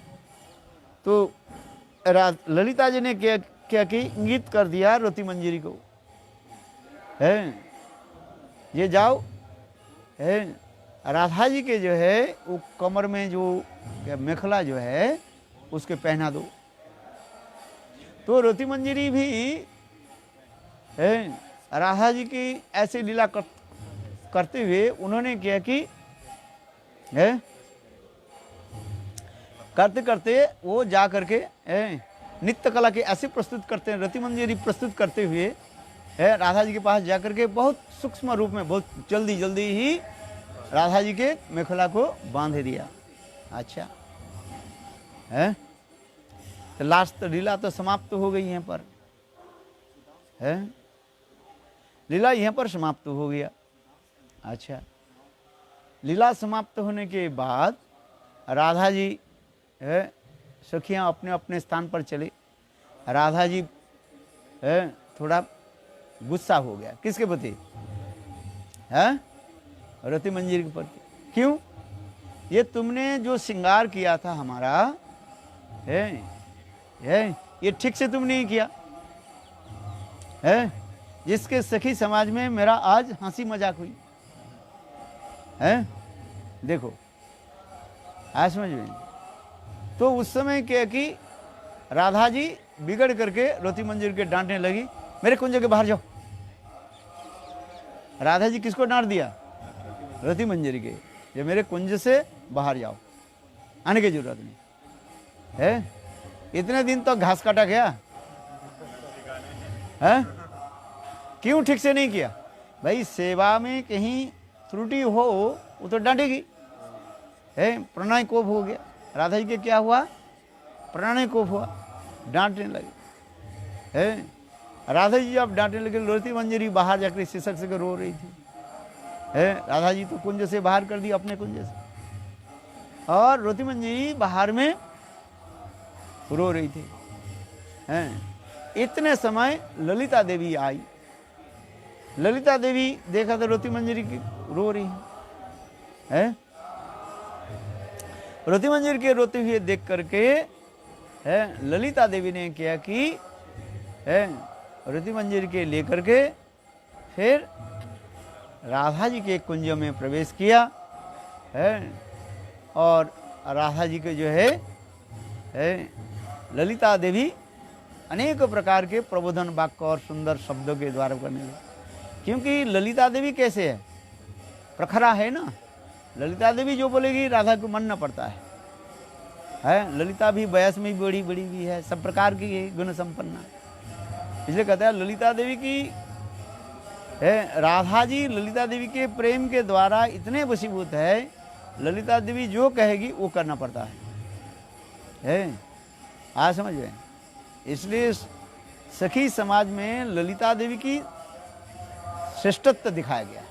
तो ललिता जी ने क्या कि इंगित कर दिया रोती मंजरी को, है ये जाओ, है राधा जी के जो है वो कमर में जो मेखला जो है उसके पहना दो। तो रोती मंजरी भी है राधा जी की ऐसी लीला करते हुए उन्होंने क्या कि है करते करते वो जा करके नृत्य कला के ऐसे प्रस्तुत करते हैं, रति मंजरी प्रस्तुत करते हुए है राधा जी के पास जाकर के बहुत सूक्ष्म रूप में बहुत जल्दी जल्दी ही राधा जी के मेखला को बांध दिया। अच्छा है, तो लास्ट लीला तो समाप्त हो गई यहाँ पर, है लीला यहाँ पर समाप्त हो गया। अच्छा, लीला समाप्त होने के बाद राधा जी है सखियाँ अपने अपने स्थान पर चले। राधा जी है थोड़ा गुस्सा हो गया, किसके प्रति? है रति मंजरी के प्रति। क्यों? ये तुमने जो श्रृंगार किया था हमारा है ये ठीक से तुम नहीं किया है, जिसके सखी समाज में मेरा आज हंसी मजाक हुई है। देखो आज समझ में। तो उस समय क्या कि राधा जी बिगड़ करके रोती मंजरी के डांटने लगी, मेरे कुंज के बाहर जाओ। राधा जी किसको डांट दिया? रोती मंजरी के, ये मेरे कुंज से बाहर जाओ, आने की जरूरत नहीं है। इतने दिन तो घास काटा गया है, क्यों ठीक से नहीं किया? भाई सेवा में कहीं त्रुटि हो वो तो डांटेगी, है प्रणय कोप हो गया। राधा जी के क्या हुआ? प्रणय कोप हुआ, डांटने लगे है। राधा जी जब डांटने लगे, रोती मंजरी बाहर जाकर शीशक से रो रही थी है। राधा जी तो कुंज से बाहर कर दिया अपने कुंज से, और रोती मंजरी बाहर में रो रही थी हैं। इतने समय ललिता देवी आई। ललिता देवी देखा तो रोती मंजरी की रो रही है। रोती मंजरी के रोते हुए देख करके है ललिता देवी ने क्या कि है रोती मंजरी के लेकर के फिर राधा जी के कुंज में प्रवेश किया है। और राधा जी के जो है ललिता देवी अनेक प्रकार के प्रबोधन वाक्य और सुंदर शब्दों के द्वारा करने लगी। क्योंकि ललिता देवी कैसे है? प्रखरा है ना। ललिता देवी जो बोलेगी राधा को मानना पड़ता है। ललिता भी वयस में बड़ी बड़ी भी है, सब प्रकार की है, गुण संपन्ना। इसलिए कहता है ललिता देवी की है, राधा जी ललिता देवी के प्रेम के द्वारा इतने वशीभूत है, ललिता देवी जो कहेगी वो करना पड़ता है। आज समझ गए। इसलिए सखी समाज में ललिता देवी की श्रेष्ठत्व दिखाया गया।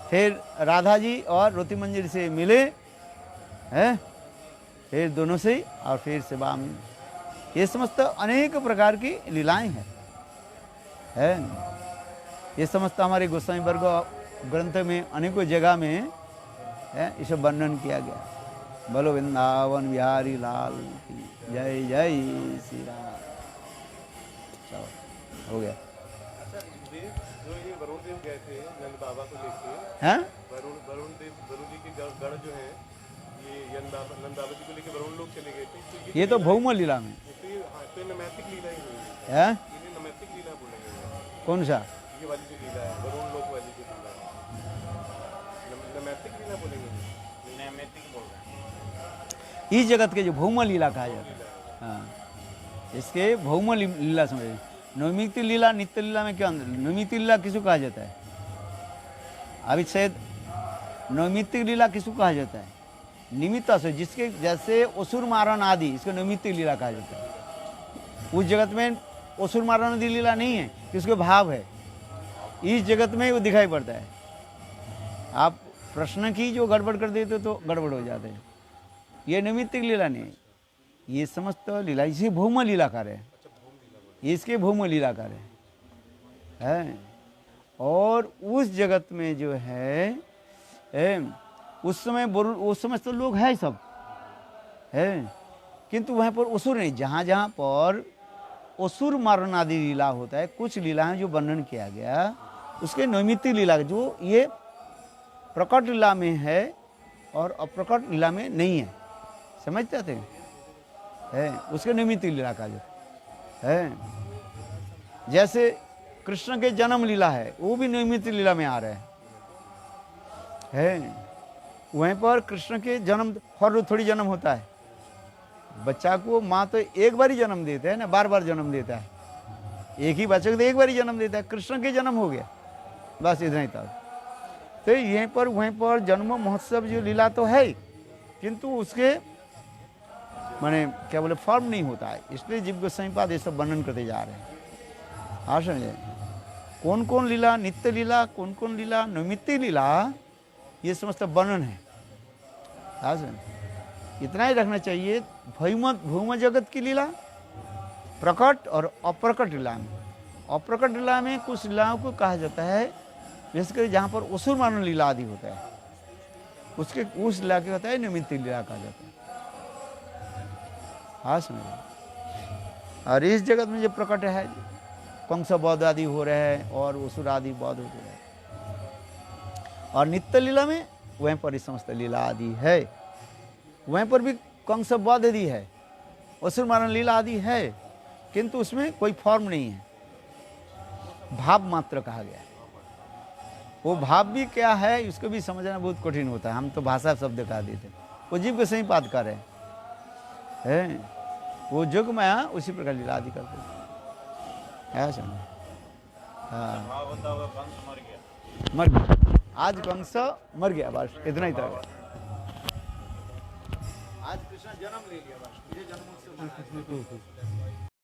फिर राधा जी और रोती मंजरी से मिले हैं, फिर दोनों से और फिर सेवा में ये समस्त अनेक प्रकार की लीलाएं हैं, है। ये समस्त हमारे गोस्वामी वर्ग ग्रंथ में अनेकों जगह में है इसे वर्णन किया गया। बोलो वृंदावन बिहारी लाल की जय जय श्री राम। चलो हो गया। अच्छा, जो ये वरुण देव गए थे नंद बाबा को लेके, हैं वरुण जी के गढ़ जो है ये नंद बाबा जी को लेके वरुण लोग चले गए थे। ये तो भौम लीला में तो नैमित्तिक लीला ही हुई है। इन्हें नैमित्तिक लीला बोलेंगे। कौन सा? ये वाली जो लीला है वरुण लोक वाली जो लीला है नैमित्तिक लीला बोलेंगे। नैमित्तिक बोल रहे हैं। इस जगत के जो भौम लीला कहा जाता है, हाँ, इसके भौम लीला समझे। नैमित्तिक लीला नित्य लीला में क्या अंतर? नैमित्तिक लीला किसको कहा जाता है? अभी शायद नैमित्तिक लीला किसको कहा जाता है? निमित्त से, जिसके जैसे असुर मारण आदि, इसको नैमित्तिक लीला कहा जाता है। उस जगत में असुर मारण आदि लीला नहीं है, इसके भाव है। इस जगत में वो दिखाई पड़ता है। आप प्रश्न की जो गड़बड़ कर देते तो गड़बड़ हो जाते हैं। ये नैमित्तिक लीला नहीं है, ये समस्त लीला इसे भौम लीलाकार है, इसके भौम लीलाकार है। और उस जगत में जो है उस समय तो लोग हैं सब है, किंतु वहाँ पर असुर नहीं। जहाँ जहाँ पर असुर मारण आदि लीला होता है, कुछ लीलाएं जो वर्णन किया गया उसके नैमित्तिक लीला जो ये प्रकट लीला में है और अप्रकट लीला में नहीं है, समझते थे है, उसके नैमित्तिक लीला का जो है। जैसे कृष्ण के जन्म लीला है, वो भी नैमित्तिक लीला में आ रहे है। वहीं पर कृष्ण के जन्म हर रोज थोड़ी जन्म होता है। बच्चा को माँ तो एक बार ही जन्म देता है ना, बार बार जन्म देता है। एक ही बच्चे को तो एक बार ही जन्म देता है। कृष्ण के जन्म हो गया, बस इतना ही तक। तो यहीं पर वहीं पर जन्म महोत्सव जो लीला तो है, किंतु उसके माने क्या बोले फॉर्म नहीं होता है। इसलिए जीव गोस्वामी पाद ये सब वर्णन करते जा रहे हैं। हाँ समझे, कौन कौन लीला नित्य लीला, कौन कौन लीला नैमित्तिक लीला, ये समस्त वर्णन है। हाँ समझे, इतना ही रखना चाहिए। भौम जगत की लीला प्रकट और अप्रकट लीला में, अप्रकट लीला में कुछ लीलाओं को कहा जाता है, विशेषकर जहाँ पर असुर मारण लीला आदि होता है, उसके उस लीला के होता है नैमित्तिक लीला कहा जाता है। हाँ समझे। और इस जगत में जो प्रकट है, कंस बौद्ध आदि हो रहे हैं और असुर आदि बौद्ध हो रहे हैं। और नित्य लीला में वहीं पर ही समस्त लीला आदि है, वहीं पर भी कंस बौद्ध आदि है, असुर मारण लीला आदि है, किंतु उसमें कोई फॉर्म नहीं है, भाव मात्र कहा गया है। वो भाव भी क्या है उसको भी समझना बहुत कठिन होता है। हम तो भाषा शब्द कहा देते हैं, वो जीव के सही बात कर रहे हैं। वो जुग माया उसी प्रकार लीला आदि करते हैं। ऐसा हाँ, होता होगा कंस मर गया। मर गया, आज कंस मर गया, बस इतना ही था। आज कृष्ण जन्म ले लिया, बस ये जन्म